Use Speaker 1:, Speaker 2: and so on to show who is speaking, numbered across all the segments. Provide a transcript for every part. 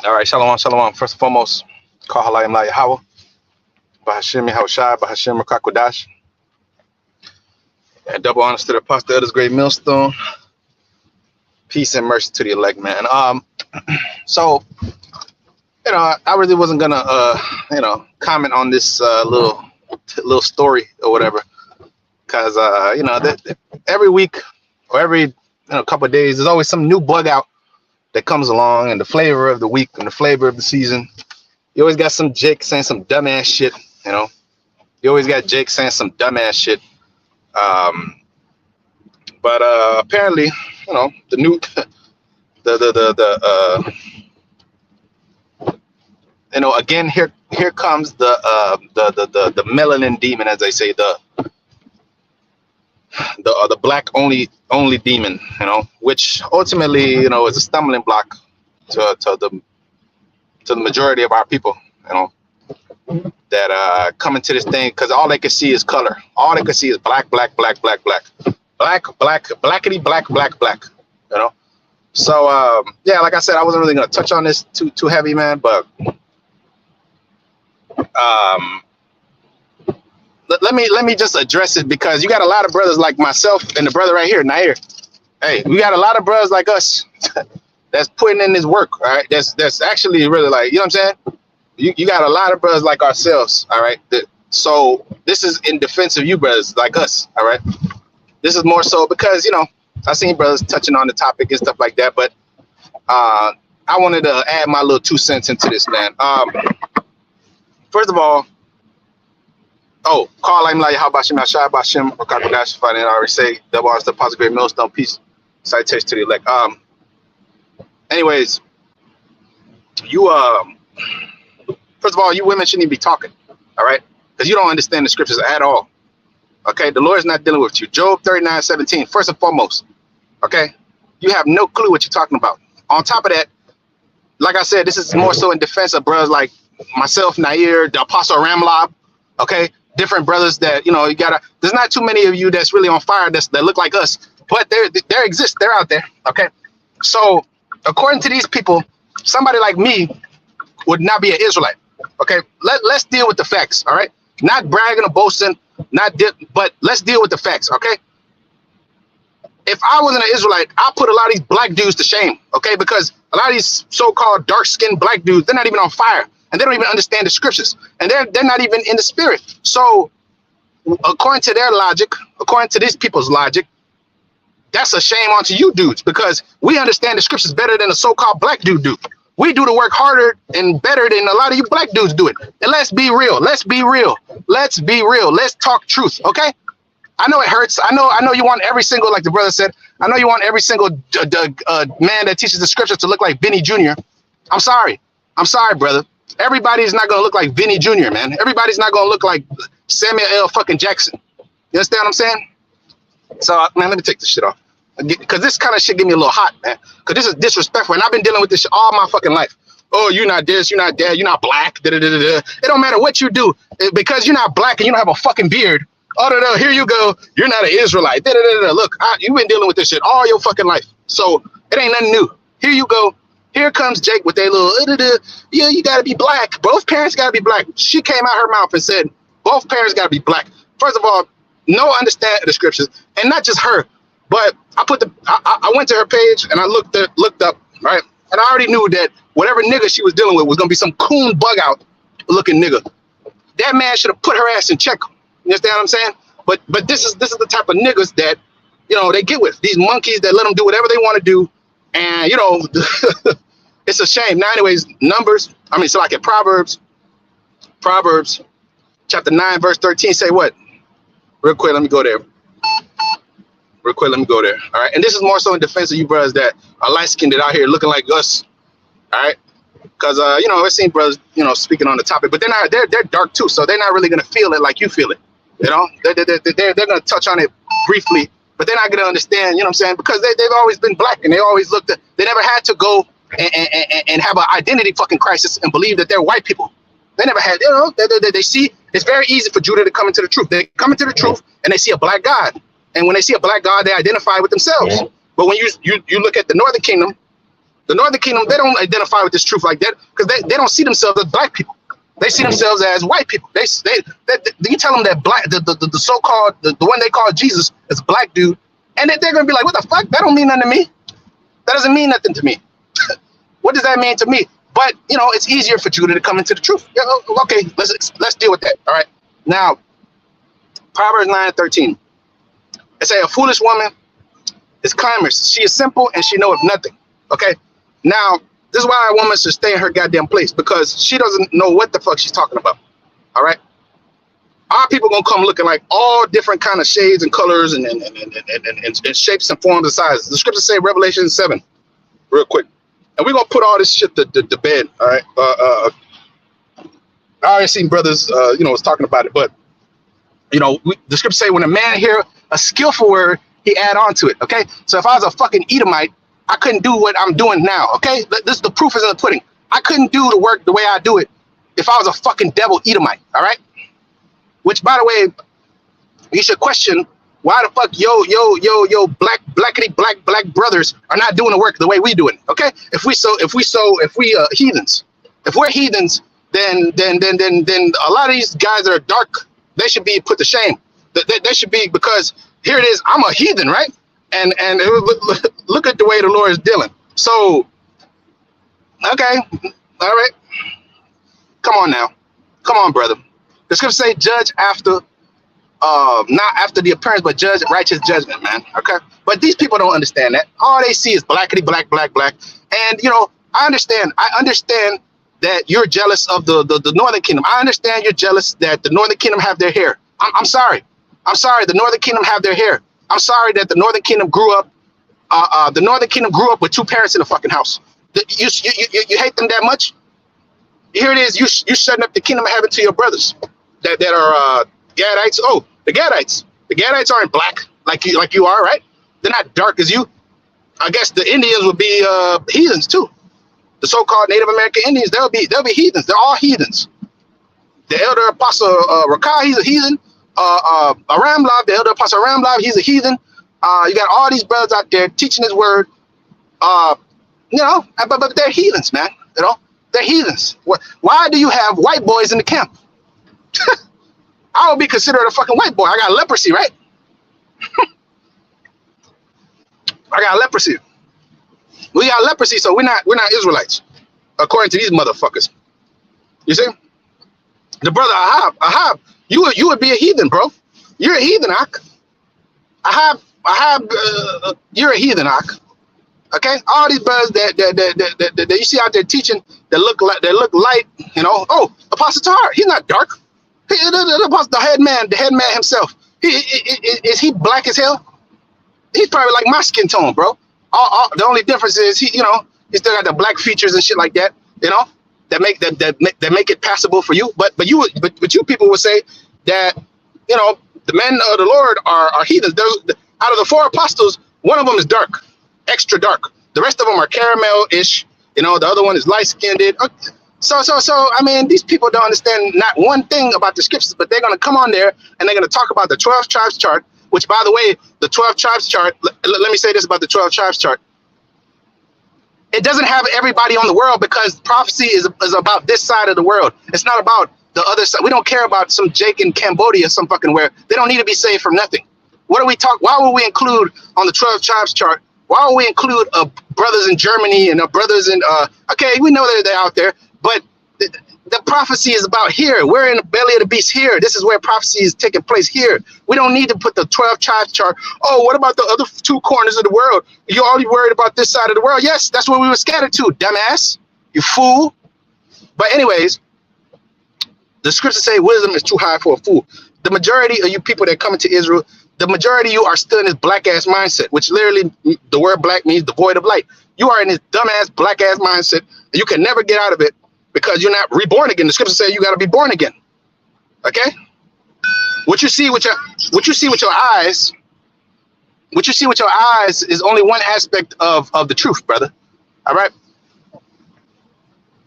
Speaker 1: All right, shalom, shalom. First and foremost, call halayim la Yahweh, Bahashim Yahushai, Bahashim Rakakwadash, and double honors to the apostle of this great millstone. Peace and mercy to the elect, man. So I really wasn't gonna comment on this little story or whatever, because every week or every couple of days, there's always some new bug out that comes along, and the flavor of the week and the flavor of the season. You always got some Jake saying some dumbass shit, You always got Jake saying some dumbass shit. But apparently, the new, again, here comes the melanin demon, as they say, the black only demon, which ultimately, is a stumbling block to the majority of our people, that come into this thing because all they can see is color. All they can see is black, blackety black. So yeah, like I said, I wasn't really gonna touch on this too heavy, man. But let me just address it, because you got a lot of brothers like myself and the brother right here, Nair. Hey, we got a lot of brothers like us that's putting in this work, all right? That's actually really, like, you know what I'm saying? You got a lot of brothers like ourselves, all right? So this is in defense of you brothers like us, all right? This is more so because, I seen brothers touching on the topic and stuff like that, but I wanted to add my little 2 cents into this, man. First of all, call I'm like, how about Shem Hashai, about Shem, or Kakadash, if I didn't already say, double honors to Positive Great Millstone, peace, citation to the elect. Anyways, you, first of all, you women shouldn't even be talking, all right? Because you don't understand the scriptures at all, okay? The Lord is not dealing with you. Job 39:17, first and foremost, okay? You have no clue what you're talking about. On top of that, like I said, this is more so in defense of brothers like myself, Nair, the Apostle Ramlab, okay? Different brothers that, there's not too many of you that's really on fire that look like us, but there exist, they're out there, okay? So according to these people, somebody like me would not be an Israelite, okay? Let's deal with the facts, all right? Not bragging or boasting, but let's deal with the facts, okay? If I wasn't an Israelite, I'll put a lot of these black dudes to shame, okay? Because a lot of these so-called dark-skinned black dudes, they're not even on fire, and they don't even understand the scriptures, and they're not even in the spirit. So according to their logic, according to these people's logic, that's a shame onto you dudes, because we understand the scriptures better than a so-called black dude do. We do the work harder and better than a lot of you black dudes do it. And let's be real. Let's be real. Let's be real. Let's talk truth, okay? I know it hurts. I know you want every single, like the brother said, I know you want every single man that teaches the scriptures to look like Vinny Jr. I'm sorry, brother. Everybody's not going to look like Vinny Jr., man. Everybody's not going to look like Samuel L. fucking Jackson. You understand what I'm saying? So, man, let me take this shit off. Because this kind of shit get me a little hot, man. Because this is disrespectful, and I've been dealing with this shit all my fucking life. Oh, you're not this, you're not that, you're not black. It don't matter what you do. Because you're not black and you don't have a fucking beard. Oh, no, here you go. You're not an Israelite. Look, you've been dealing with this shit all your fucking life. So it ain't nothing new. Here you go. Here comes Jake with their little, yeah, you got to be black. Both parents got to be black. She came out her mouth and said, both parents got to be black. First of all, no understand the scriptures. And not just her, but I went to her page and I looked up, right? And I already knew that whatever nigga she was dealing with was going to be some coon bug out looking nigga. That man should have put her ass in check. You understand what I'm saying? But this is the type of niggas that, they get with. These monkeys that let them do whatever they want to do. And, it's a shame. Now, anyways, so like in Proverbs chapter 9, verse 13, say what? Real quick, let me go there. All right. And this is more so in defense of you brothers that are light-skinned out here looking like us. All right. Because, I've seen brothers, speaking on the topic, but they're dark too. So they're not really going to feel it like you feel it. They're going to touch on it briefly, but they're not going to understand, you know what I'm saying? Because they've always been black, and they always they never had to go and have an identity fucking crisis and believe that they're white people. They never had, they see, it's very easy for Judah to come into the truth. They come into the truth and they see a black God. And when they see a black God, they identify with themselves. But when you look at the Northern Kingdom, The Northern Kingdom, they don't identify with this truth like that because they don't see themselves as black people. They see themselves as white people. You tell them that black, the so-called, the one they call Jesus is a black dude, and they're going to be like, what the fuck? That don't mean nothing to me. That doesn't mean nothing to me. What does that mean to me? But, you know, it's easier for Judah to come into the truth. Yeah, okay, let's deal with that. All right. Now, Proverbs 9:13. It say a foolish woman is clamorous. She is simple and she knoweth nothing. Okay. Now, this is why a woman should stay in her goddamn place, because she doesn't know what the fuck she's talking about. All right. Our people gonna come looking like all different kind of shades and colors and shapes and forms and sizes. The scriptures say, Revelation 7, real quick. And we're gonna put all this shit to bed. All right. I already seen brothers you know, was talking about it, but you know, the scriptures say when a man hear a skillful word, he add on to it. Okay. So if I was a fucking Edomite, I couldn't do what I'm doing now. Okay. This the proof is in the pudding. I couldn't do the work the way I do it if I was a fucking devil Edomite. All right. Which, by the way, you should question why the fuck yo black brothers are not doing the work the way we do it. Okay. If we heathens, if we're heathens, then a lot of these guys that are dark, they should be put to shame. They should be, because here it is, I'm a heathen, right? And look at the way the Lord is dealing. So, okay, all right. Come on now. Come on, brother. The scripture say judge after, not after the appearance, but judge righteous judgment, man. Okay. But these people don't understand that. All they see is blackity black. And, you know, I understand that you're jealous of the Northern Kingdom. I understand you're jealous that the Northern Kingdom have their hair. I'm sorry. I'm sorry. The Northern Kingdom have their hair. I'm sorry that the Northern Kingdom grew up. The Northern Kingdom grew up with 2 parents in the fucking house. You hate them that much? Here it is. You shutting up the kingdom of heaven to your brothers that are Gadites. Oh, the Gadites. The Gadites aren't black like you are, right? They're not dark as you. I guess the Indians would be heathens too. The so-called Native American Indians, they'll be heathens. They're all heathens. The elder apostle Rakai, he's a heathen. Aramlab, the elder apostle Aramlab, he's a heathen. You got all these brothers out there teaching his word. You know, but they're heathens, man. You know, they're heathens. Why do you have white boys in the camp? I would be considered a fucking white boy. I got leprosy, right? I got leprosy. We got leprosy, so we're not Israelites, according to these motherfuckers. You see, the brother Ahab, you would be a heathen, bro. You're a heathen, Ak. Ahab, you're a heathen, Ak. Okay, all these brothers that you see out there teaching that look light, you know. Oh, Apostle Tahar, he's not dark. The head man himself. Is he black as hell? He's probably like my skin tone, bro. The only difference is he still got the black features and shit like that, you know, that make it passable for you. But you people would say that, you know, the men of the Lord are heathens. Out of the 4 apostles, one of them is dark, extra dark. The rest of them are caramel-ish. You know, the other one is light-skinned. So I mean, these people don't understand not one thing about the scriptures, but they're gonna come on there and they're gonna talk about the 12 tribes chart. Which, by the way, the 12 tribes chart, let me say this about the 12 tribes chart. It doesn't have everybody on the world, because prophecy is about this side of the world. It's not about the other side. We don't care about some Jake in Cambodia, some fucking where. They don't need to be saved from nothing. Why would we include on the 12 tribes chart? Why would we include brothers in Germany and brothers in, okay, we know that they're out there, but the prophecy is about here. We're in the belly of the beast here. This is where prophecy is taking place here. We don't need to put the 12 tribes chart. Oh, what about the other 2 corners of the world? You're only worried about this side of the world. Yes, that's where we were scattered to, dumbass. You fool. But anyways, the scriptures say wisdom is too high for a fool. The majority of you people that come into Israel, the majority of you are still in this black ass mindset, which literally the word black means devoid of light. You are in this dumbass black ass mindset, and you can never get out of it, because you're not reborn again. The scriptures say you got to be born again. Okay? What you see with your eyes is only one aspect of the truth, brother. All right?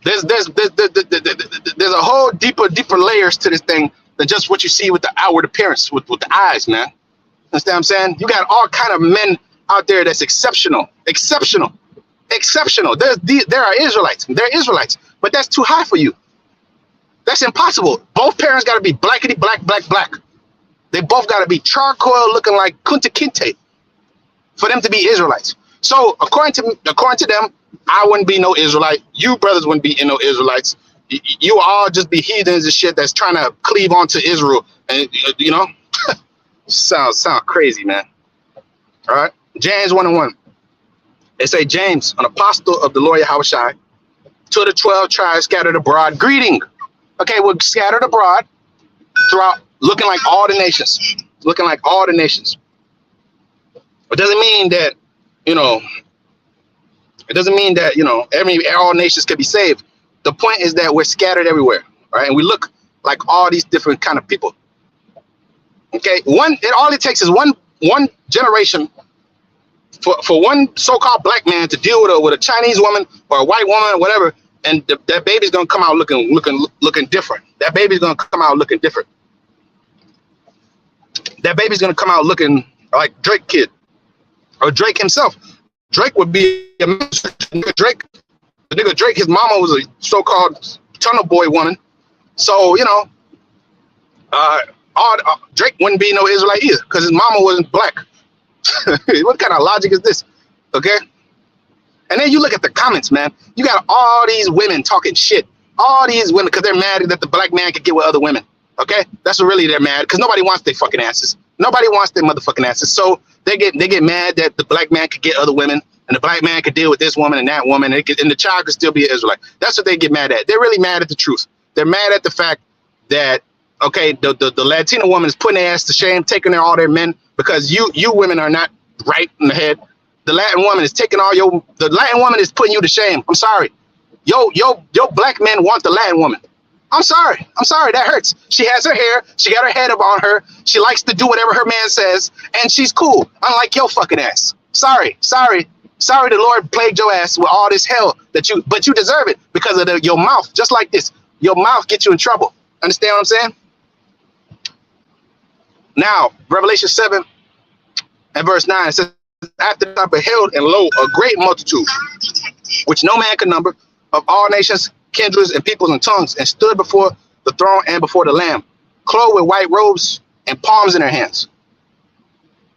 Speaker 1: There's a whole deeper layers to this thing than just what you see with the outward appearance, with the eyes, man. Understand what I'm saying? You got all kind of men out there that's exceptional. Exceptional. There are Israelites. They're Israelites. But that's too high for you. That's impossible. Both parents got to be blackety black, black, black. They both got to be charcoal looking like Kunta Kinte for them to be Israelites. So according to them, I wouldn't be no Israelite. You brothers wouldn't be no Israelites. You all just be heathens and shit that's trying to cleave onto Israel. And you know, sound crazy, man. All right. James 1:1. They say, James, an apostle of the Lord Yahushua, to the 12 tribes scattered abroad, greeting. Okay, we're scattered abroad throughout, looking like all the nations. Looking like all the nations. It doesn't mean that, you know, all nations can be saved. The point is that we're scattered everywhere, right? And we look like all these different kind of people. Okay, all it takes is one generation for one so-called black man to deal with a Chinese woman or a white woman or whatever, and that baby's gonna come out looking different. That baby's gonna come out looking different. That baby's gonna come out looking like Drake kid or Drake himself. Drake would be a Drake. The nigga Drake, his mama was a so-called tunnel boy woman. So you know, Drake wouldn't be no Israelite either because his mama wasn't black. What kind of logic is this? Okay. And then you look at the comments, man. You got all these women talking shit. All these women because they're mad that the black man could get with other women. Okay, that's what really they're mad because nobody wants their fucking asses. Nobody wants their motherfucking asses. So they get mad that the black man could get other women and the black man could deal with this woman and that woman and the child could still be an Israelite. That's what they get mad at. They're really mad at the truth. They're mad at the fact that okay, the Latina woman is putting their ass to shame, taking all their men because you women are not right in the head. The Latin woman is taking the Latin woman is putting you to shame. I'm sorry. Yo, black men want the Latin woman. I'm sorry. That hurts. She has her hair. She got her head up on her. She likes to do whatever her man says, and she's cool. Unlike your fucking ass. Sorry. The Lord plagued your ass with all this hell but you deserve it because of your mouth. Just like this, your mouth gets you in trouble. Understand what I'm saying? Now, Revelation 7 and verse 9 says, after I beheld, and lo, a great multitude, which no man could number, of all nations, kindreds, and peoples, and tongues, and stood before the throne and before the Lamb, clothed with white robes and palms in their hands.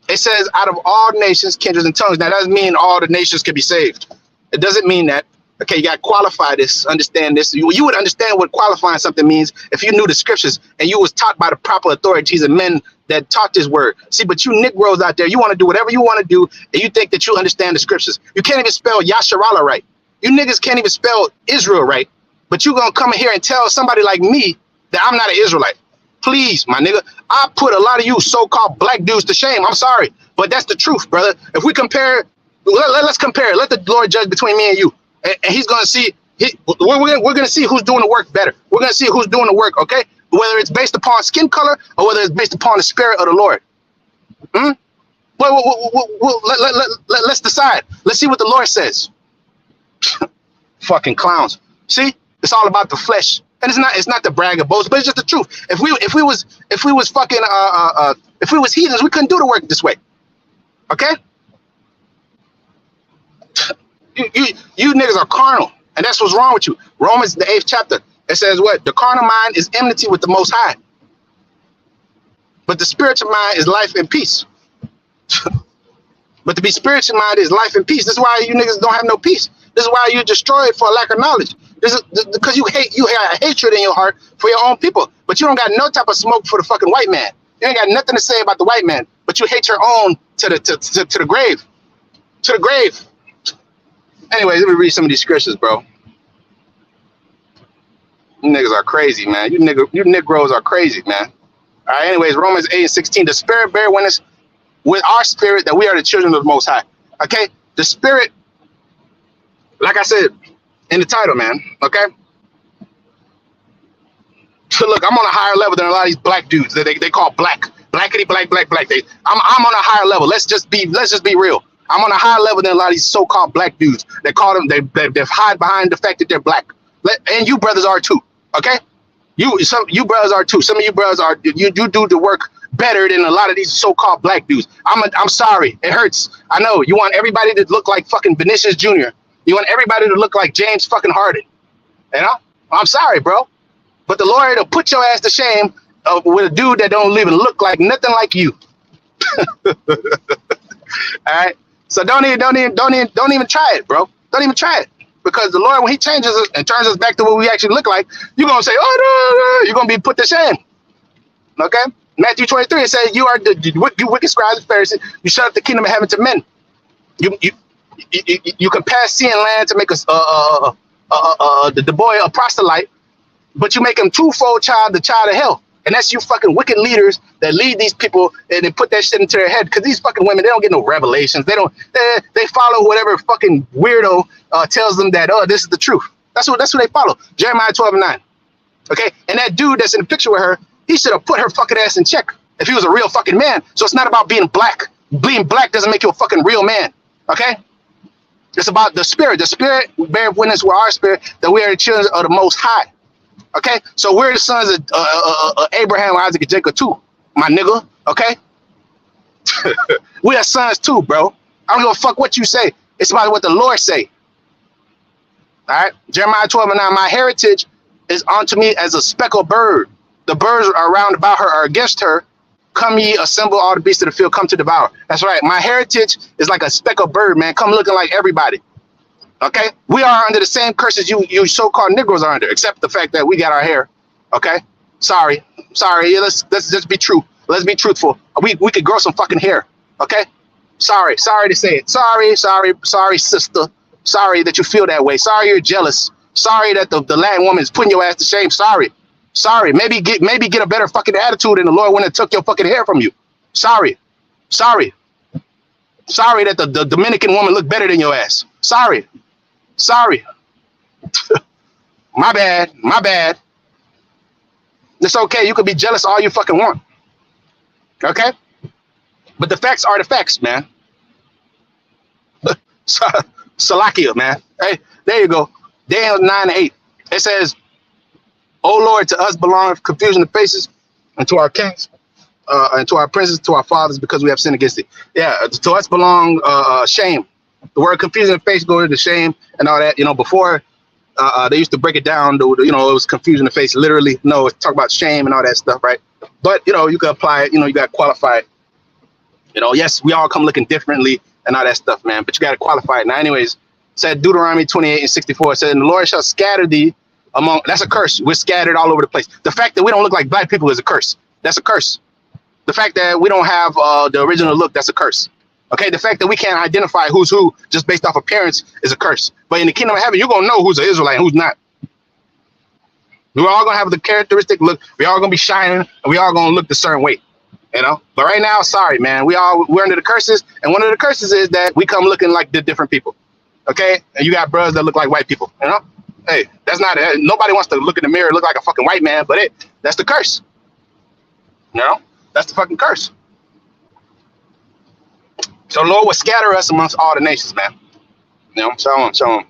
Speaker 1: It says, out of all nations, kindreds, and tongues. Now, that doesn't mean all the nations can be saved. It doesn't mean that. Okay, you got to qualify this, understand this. You would understand what qualifying something means if you knew the scriptures and you was taught by the proper authorities and men that taught this word. See, but you Negroes out there, you want to do whatever you want to do, and you think that you understand the scriptures. You can't even spell Yasharallah right. You niggas can't even spell Israel right, but you gonna come in here and tell somebody like me that I'm not an Israelite. Please, my nigga, I put a lot of you so-called black dudes to shame. I'm sorry, but that's the truth, brother. If we compare, let's compare. Let the Lord judge between me and you. And he's going to see, we're going to see who's doing the work better. We're going to see who's doing the work, okay? Whether it's based upon skin color or whether it's based upon the spirit of the Lord. Let's decide. Let's see what the Lord says. Fucking clowns. See? It's all about the flesh. And it's not to brag or boast, but it's just the truth. If we was heathens, we couldn't do the work this way. Okay? You niggas are carnal, and that's what's wrong with you. Romans, the 8th chapter, it says what? The carnal mind is enmity with the Most High, but the spiritual mind is life and peace. But to be spiritual minded is life and peace. This is why you niggas don't have no peace. This is why you're destroyed for a lack of knowledge. This is because you have hatred in your heart for your own people, but you don't got no type of smoke for the fucking white man. You ain't got nothing to say about the white man, but you hate your own to the grave, to the grave. Anyways, let me read some of these scriptures, bro. You niggas are crazy, man. You Negroes are crazy, man. All right, anyways, Romans 8:16. The Spirit bear witness with our spirit that we are the children of the Most High. Okay? The Spirit, like I said in the title, man, okay? So look, I'm on a higher level than a lot of these black dudes that they call black. Blackity, black. I'm on a higher level. Let's just be real. I'm on a higher level than a lot of these so-called black dudes that call them, they hide behind the fact that they're black. And you brothers are too, okay? You brothers are too. Some of you brothers are, you do the work better than a lot of these so-called black dudes. I'm sorry, it hurts. I know, you want everybody to look like fucking Vinicius Jr. You want everybody to look like James fucking Harden. You know? I'm sorry, bro. But the Lord will put your ass to shame with a dude that don't even look like nothing like you. All right. So don't even try it, bro. Don't even try it. Because the Lord, when he changes us and turns us back to what we actually look like, you're going to say, oh, no, you're going to be put to shame. Okay? Matthew 23, it says, you wicked scribes and Pharisees, you shut up the kingdom of heaven to men. You can pass sea and land to make us the boy a proselyte, but you make him twofold the child of hell. And that's you fucking wicked leaders that lead these people and they put that shit into their head. Because these fucking women, they don't get no revelations. They follow whatever fucking weirdo tells them that, oh, this is the truth. That's what they follow. Jeremiah 12:9. Okay? And that dude that's in the picture with her, he should have put her fucking ass in check if he was a real fucking man. So it's not about being black. Being black doesn't make you a fucking real man. Okay? It's about the spirit. The spirit bear witness with our spirit that we are the children of the Most High. Okay, so we're the sons of Abraham, Isaac, and Jacob too, my nigga. Okay, we are sons too, bro. I don't give a fuck what you say. It's about what the Lord say. All right, Jeremiah 12:9. My heritage is unto me as a speckled bird. The birds are round about her are against her. Come ye, assemble all the beasts of the field, come to devour. That's right. My heritage is like a speckled bird, man. Come looking like everybody. Okay, we are under the same curses you so-called Negroes are under, except the fact that we got our hair. Okay, sorry. Yeah, let's just be true. Let's be truthful. We could grow some fucking hair. Okay, sorry to say it. Sorry, sister. Sorry that you feel that way. Sorry you're jealous. Sorry that the land woman is putting your ass to shame. Sorry. Maybe get a better fucking attitude, and the Lord wouldn't have took your fucking hair from you. Sorry that the Dominican woman looked better than your ass. Sorry. My bad. It's okay. You can be jealous all you fucking want. Okay? But the facts are the facts, man. Salakia, man. Hey, there you go. Daniel 9:8. It says, O Lord, to us belong confusion of faces, and to our kings, and to our princes, to our fathers, because we have sinned against thee. Yeah, to us belong shame. The word confusion of face goes to shame and all that. You know, before they used to break it down. You know, it was confusion of face. Literally, no, it's talk about shame and all that stuff, right? But you know, you can apply it. You know, you got to qualify it. You know, yes, we all come looking differently and all that stuff, man. But you got to qualify it. Now, anyways, it said Deuteronomy 28:64. It said, "And the Lord shall scatter thee among." That's a curse. We're scattered all over the place. The fact that we don't look like black people is a curse. That's a curse. The fact that we don't have the original look, that's a curse. Okay, the fact that we can't identify who's who just based off appearance is a curse. But in the kingdom of heaven, you're going to know who's an Israelite and who's not. We're all going to have the characteristic look. We're all going to be shining, and we all going to look the certain way. You know? But right now, sorry, man. We're under the curses, and one of the curses is that we come looking like the different people. Okay? And you got brothers that look like white people, you know? Hey, that's not it. Nobody wants to look in the mirror and look like a fucking white man, but that's the curse. You know? That's the fucking curse. So Lord will scatter us amongst all the nations, man. You know, show him.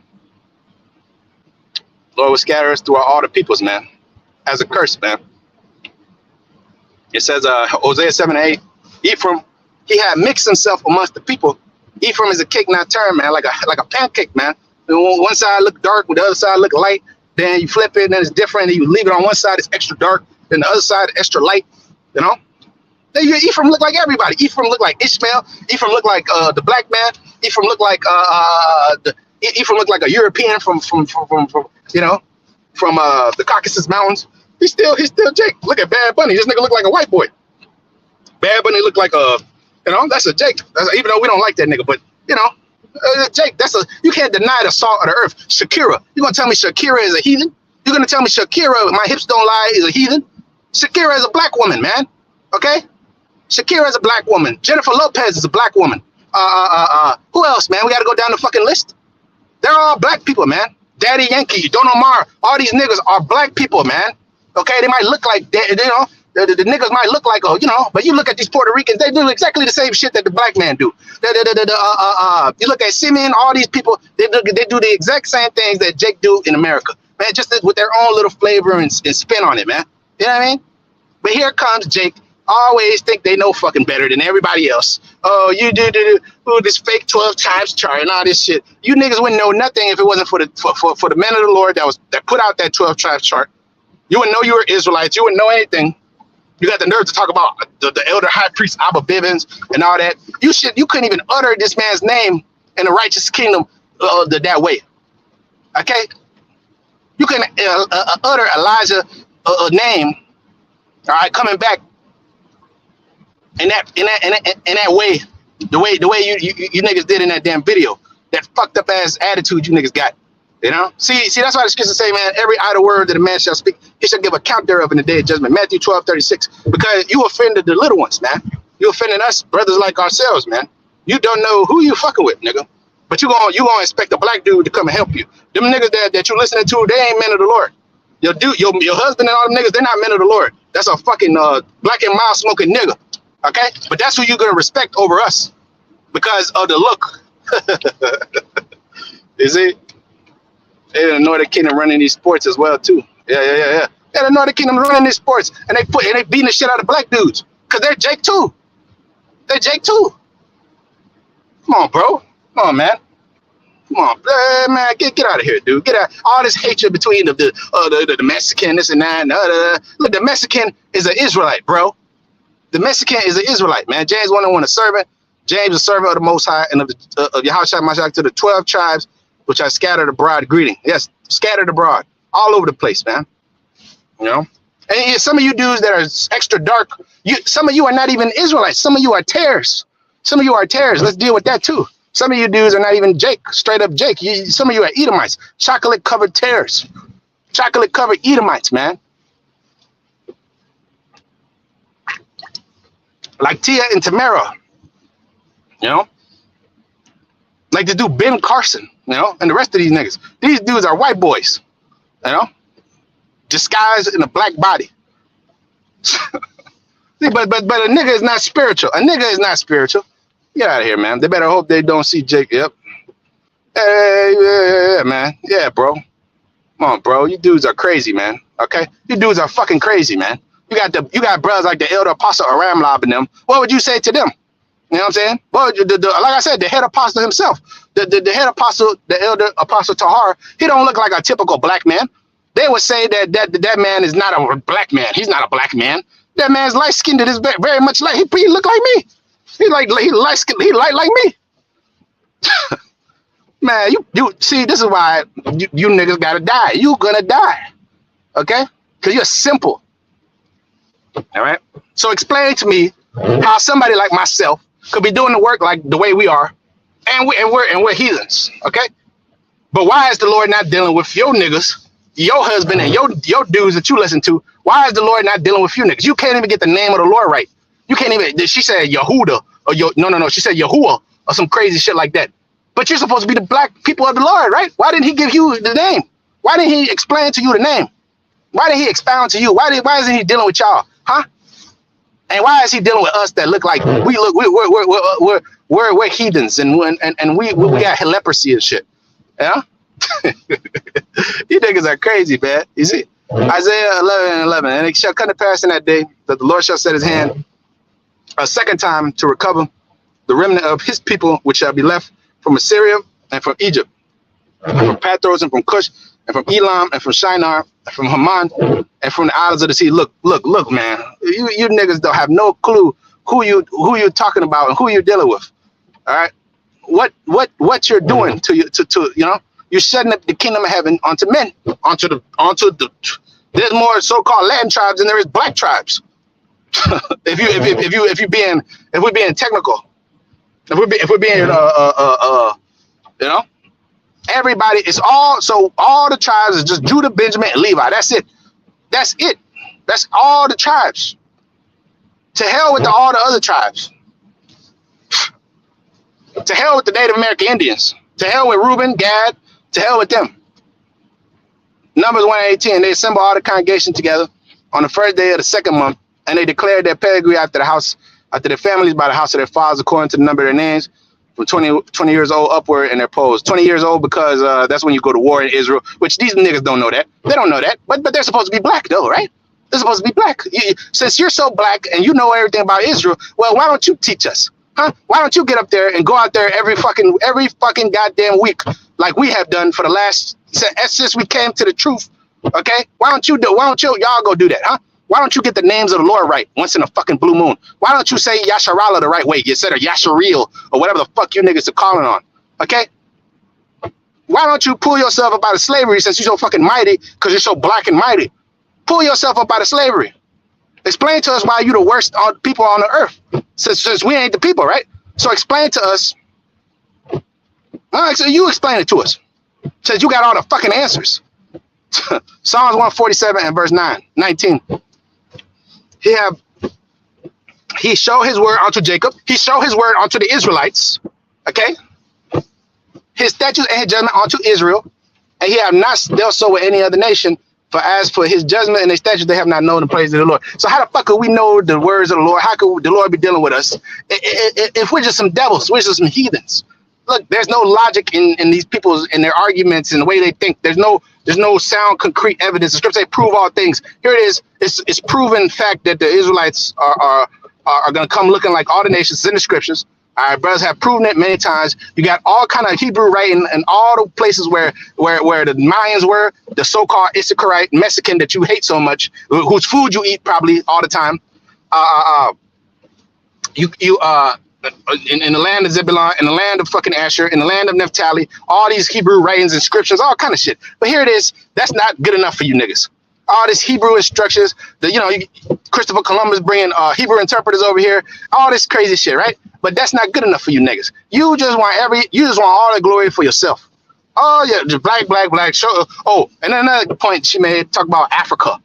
Speaker 1: Lord will scatter us through all the peoples, man. As a curse, man. It says, Hosea 7:8, Ephraim, he had mixed himself amongst the people. Ephraim is a cake not turned, man, like a pancake, man. One side look dark, the other side look light. Then you flip it, and then it's different. And you leave it on one side, it's extra dark. Then the other side, extra light. You know. Ephraim looked like everybody. Ephraim looked like Ishmael. Ephraim looked like the black man. Ephraim looked like Ephraim looked like a European from the Caucasus Mountains. He's still Jake. Look at Bad Bunny. This nigga look like a white boy. Bad Bunny look like that's a Jake. Even though we don't like that nigga, but Jake. You can't deny the salt of the earth. Shakira. You gonna tell me Shakira is a heathen? You're gonna tell me Shakira, my hips don't lie, is a heathen? Shakira is a black woman, man. Okay. Shakira is a black woman. Jennifer Lopez is a black woman. Who else, man? We got to go down the fucking list. They're all black people, man. Daddy Yankee, Don Omar, all these niggas are black people, man. Okay, they might look like, the niggas might look like, but you look at these Puerto Ricans, they do exactly the same shit that the black man do. You look at Simeon, all these people, they do the exact same things that Jake do in America, man. Just with their own little flavor and spin on it, man. You know what I mean? But here comes Jake. always think they know fucking better than everybody else. Oh, you do this fake 12 tribes chart and all this shit. You niggas wouldn't know nothing if it wasn't for the men of the Lord that put out that 12 tribes chart. You wouldn't know you were Israelites. You wouldn't know anything. You got the nerve to talk about the elder high priest Abba Bivens and all that. You couldn't even utter this man's name in the righteous kingdom that way. Okay, you can utter Elijah name. All right, coming back in that way, the way you niggas did in that damn video, that fucked up ass attitude you niggas got. You know, see, that's why the scriptures say, man, every idle word that a man shall speak, he shall give account thereof in the day of judgment. Matthew 12:36. Because you offended the little ones, man. You offended us, brothers like ourselves, man. You don't know who you fucking with, nigga. But you gonna expect a black dude to come and help you. Them niggas that you listening to, they ain't men of the Lord. Your husband and all them niggas, they're not men of the Lord. That's a fucking black and mild smoking nigga. Okay? But that's who you're gonna respect over us because of the look. Is it? They're in the Northern Kingdom running these sports as well too. Yeah. They're the Northern Kingdom running these sports, and they beating the shit out of black dudes because they're Jake too. They're Jake too. Come on, bro. Come on, man. Come on, man. Get out of here, dude. Get out. All this hatred between the Mexican, this and that. Look, the Mexican is an Israelite, bro. The Mexican is an Israelite, man. James 1:1, a servant. James, a servant of the Most High and of Yahushua Mashiach to the 12 tribes. Which I scattered abroad greeting. Yes, scattered abroad. All over the place, man. You know? And some of you dudes that are extra dark, some of you are not even Israelites. Some of you are tares. Some of you are tares. Let's deal with that too. Some of you dudes are not even Jake, straight up Jake. Some of you are Edomites. Chocolate-covered tares. Chocolate-covered Edomites, man. Like Tia and Tamara. You know? Like the dude Ben Carson, you know, and the rest of these niggas. These dudes are white boys, you know, disguised in a black body. but a nigga is not spiritual. A nigga is not spiritual. Get out of here, man. They better hope they don't see Jake. Yep. Hey, yeah, man. Yeah, bro. Come on, bro. You dudes are crazy, man. Okay, you dudes are fucking crazy, man. You got brothers like the elder apostle Aram Lob and them. What would you say to them? You know what I'm saying? Well, like I said, the head apostle himself, the head apostle, the elder apostle Tahar, he don't look like a typical black man. They would say that man is not a black man. He's not a black man. That man's light skinned. It is very much like he look like me. He light skinned. He light like me. Man, you see, this is why you niggas gotta die. You gonna die, okay? Cause you're simple. All right. So explain to me how somebody like myself could be doing the work like the way we are, and we're heathens, okay? But why is the Lord not dealing with your niggas, your husband, and your dudes that you listen to? Why is the Lord not dealing with you niggas? You can't even get the name of the Lord right. You can't even. She said Yehuda or no. She said Yahuwah or some crazy shit like that. But you're supposed to be the black people of the Lord, right? Why didn't He give you the name? Why didn't He explain to you the name? Why didn't He expound to you? Why isn't He dealing with y'all, huh? And why is He dealing with us that look like we're heathens and we got leprosy and shit? Yeah, you niggas are crazy, man. You see, Isaiah 11:11, and it shall come to pass in that day that the Lord shall set His hand a second time to recover the remnant of His people, which shall be left from Assyria and from Egypt, and from Pathros and from Cush and from Elam and from Shinar and from Haman and from the islands of the sea. Look, man. You niggas don't have no clue who you're talking about and who you're dealing with. All right. What you're doing to you know, you're setting up the kingdom of heaven onto men, onto the there's more so-called Latin tribes than there is black tribes. if we're being technical, if we're being you know, everybody is all the tribes is just Judah, Benjamin, and Levi. That's it. That's all the tribes. To hell with all the other tribes. To hell with the Native American Indians. To hell with Reuben, Gad. To hell with them. Numbers 1:18. They assemble all the congregation together on the first day of the second month, and they declared their pedigree after their families by the house of their fathers, according to the number of their names, from 20 years old upward, and their posts. 20 years old because that's when you go to war in Israel, which these niggas don't know that. They don't know that, but they're supposed to be black though, right? They're supposed to be black. Since you're so black and you know everything about Israel, well, why don't you teach us? Huh? Why don't you get up there and go out there every fucking goddamn week like we have done for the last since we came to the truth? Okay? Why don't y'all go do that, huh? Why don't you get the names of the Lord right once in a fucking blue moon? Why don't you say Yasharala the right way instead of Yashareel or whatever the fuck you niggas are calling on? Okay? Why don't you pull yourself up out of slavery since you're so fucking mighty because you're so black and mighty? Pull yourself up out of slavery. Explain to us why you the worst people on the earth since we ain't the people, right? So explain to us. So you explain it to us since you got all the fucking answers. Psalms 147 and verse 19. He showed his word unto Jacob. He showed his word unto the Israelites. Okay? His statutes and his judgment unto Israel. And he have not dealt so with any other nation. For as for his judgment and his statutes, they have not known the praise of the Lord. So how the fuck could we know the words of the Lord? How could the Lord be dealing with us if we're just some devils? We're just some heathens. Look, there's no logic in these people's in their arguments and the way they think. There's no sound, concrete evidence. The scriptures say, "Prove all things." Here it is. It's proven fact that the Israelites are going to come looking like all the nations in the scriptures. All right, brothers have proven it many times. You got all kind of Hebrew writing in all the places where the Mayans were, the so-called Issacharite Mexican that you hate so much, whose food you eat probably all the time. In the land of Zebulun, in the land of fucking Asher, in the land of Naphtali, all these Hebrew writings and scriptures, all kind of shit. But here it is. That's not good enough for you niggas. All this Hebrew instructions, Christopher Columbus bringing Hebrew interpreters over here, all this crazy shit, right? But that's not good enough for you niggas. You just want all the glory for yourself. Oh yeah, just black. Show. Oh, and another point she made, talk about Africa.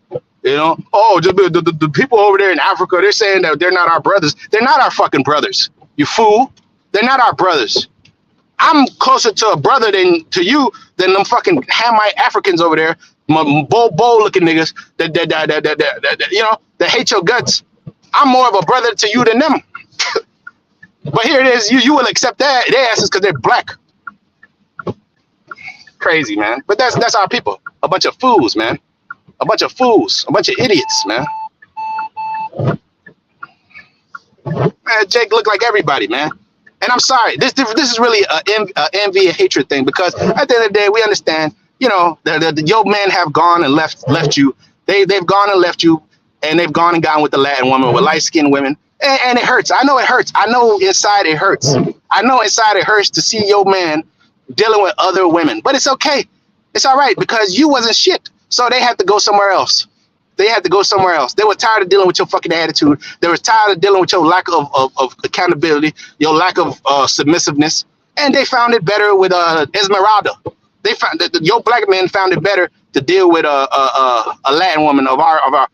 Speaker 1: The people over there in Africa, they're saying that they're not our brothers. They're not our fucking brothers. You fool. They're not our brothers. I'm closer to a brother to you than them fucking Hamite Africans over there, bold looking niggas that hate your guts. I'm more of a brother to you than them. But here it is, you will accept that their asses because they're black. Crazy, man. But that's our people. A bunch of fools, man. A bunch of fools. A bunch of idiots, man. Jake look like everybody, man. And I'm sorry, this is really a envy and hatred thing, because at the end of the day, we understand, your men have gone and left you. They've gone and left you, and they've gone and gone with the Latin woman, with light-skinned women. And it hurts. I know it hurts. I know inside it hurts. I know inside it hurts to see your man dealing with other women. But it's okay. It's all right, because you wasn't shit. So they had to go somewhere else. They had to go somewhere else. They were tired of dealing with your fucking attitude. They were tired of dealing with your lack of accountability, your lack of submissiveness. And they found it better with Esmeralda. They found that your black men found it better to deal with a Latin woman of our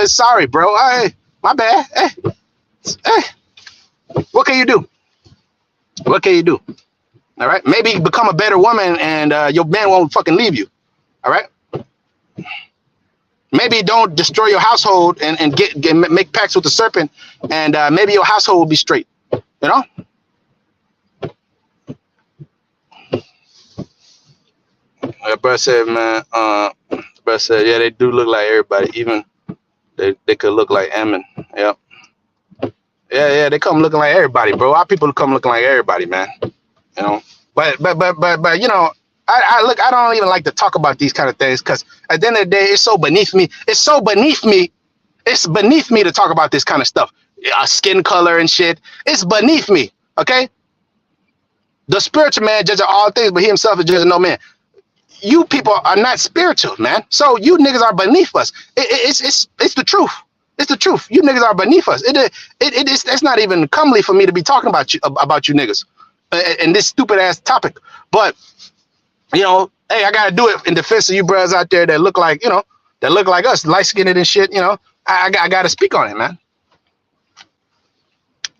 Speaker 1: Sorry, bro. Hey, my bad. Hey, what can you do? What can you do? All right. Maybe become a better woman, and your man won't fucking leave you. All right. Maybe don't destroy your household and make pacts with the serpent, and maybe your household will be straight. That brother said, man. Brother said, yeah, they do look like everybody. Even they could look like Ammon. Yep. Yeah, they come looking like everybody, bro. Our people come looking like everybody, man. But I don't even like to talk about these kind of things, because at the end of the day, it's so beneath me. It's beneath me to talk about this kind of stuff. Skin color and shit. It's beneath me. Okay. The spiritual man judges all things, but he himself is judging no man. You people are not spiritual, man. So you niggas are beneath us. It's the truth. It's the truth. You niggas are beneath us. It's not even comely for me to be talking about you niggas and this stupid ass topic. But hey, I gotta do it in defense of you brothers out there that look like us, light skinned and shit. I gotta speak on it, man.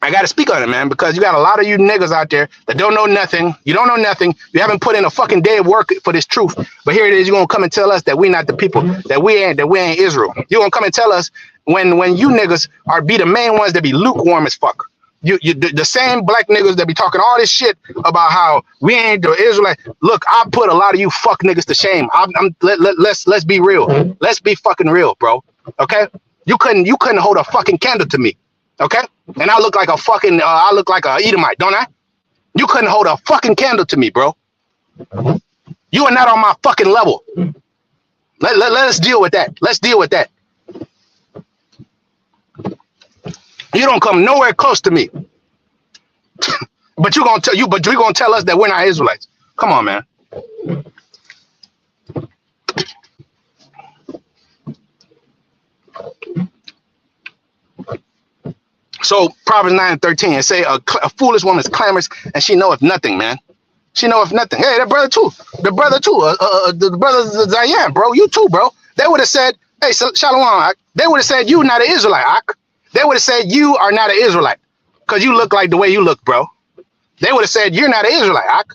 Speaker 1: I gotta speak on it, man, because you got a lot of you niggas out there that don't know nothing. You don't know nothing. You haven't put in a fucking day of work for this truth. But here it is. You're gonna come and tell us that we not the people, that we ain't Israel. You're gonna come and tell us when you niggas be the main ones that be lukewarm as fuck. The same black niggas that be talking all this shit about how we ain't the Israelite. Look, I put a lot of you fuck niggas to shame. Let's be real. Let's be fucking real, bro. Okay? You couldn't hold a fucking candle to me. Okay? And I look like a fucking I look like a Edomite, don't I? You couldn't hold a fucking candle to me, bro. You are not on my fucking level. Let us deal with that. Let's deal with that. You don't come nowhere close to me. But you're gonna tell us that we're not Israelites. Come on, man. So Proverbs 9:13, it say a foolish woman is clamorous and she knoweth nothing, man. She knoweth nothing. Hey, that brother too. The brother too. The brother Zion, bro. You too, bro. They would have said, hey, Shalom. They would have said you not an Israelite. They would have said you are not an Israelite because you look like the way you look, bro. They would have said you're not an Israelite.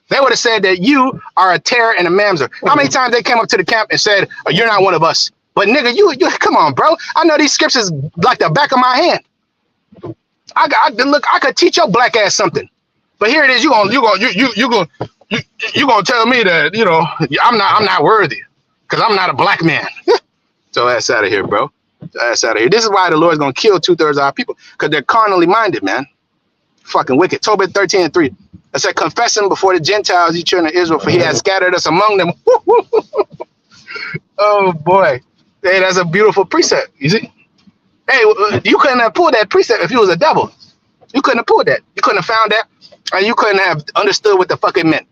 Speaker 1: They would have said that you are a terror and a mamzer. How many times they came up to the camp and said, oh, you're not one of us? But nigga, you come on, bro. I know these scriptures like the back of my hand. I could teach your black ass something. But here it is. You gonna tell me that I'm not worthy because I'm not a black man. So ass out of here, bro. Ass out of here. This is why the Lord's gonna kill 2/3 of our people because they're carnally minded, man. Fucking wicked. Tobit 13:3. I said, confess him before the Gentiles, you children of Israel, for he has scattered us among them. Oh boy. Hey, that's a beautiful precept. You see? Hey, you couldn't have pulled that precept if you was a devil. You couldn't have pulled that. You couldn't have found that. And you couldn't have understood what the fuck it meant.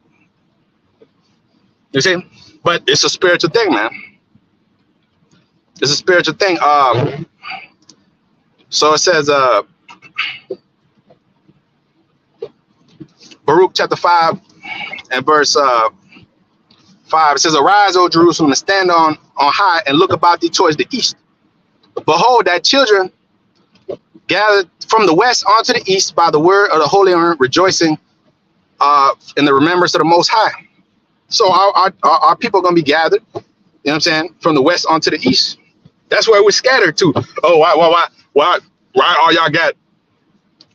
Speaker 1: You see? But it's a spiritual thing, man. It's a spiritual thing. So it says, Baruch chapter 5 and verse 5. It says, arise, O Jerusalem, and stand on high and look about thee towards the east. Behold, thy children gathered from the west onto the east by the word of the Holy One, rejoicing in the remembrance of the Most High. So our people are going to be gathered, you know what I'm saying, from the west onto the east. That's where we're scattered to. Oh, why all y'all got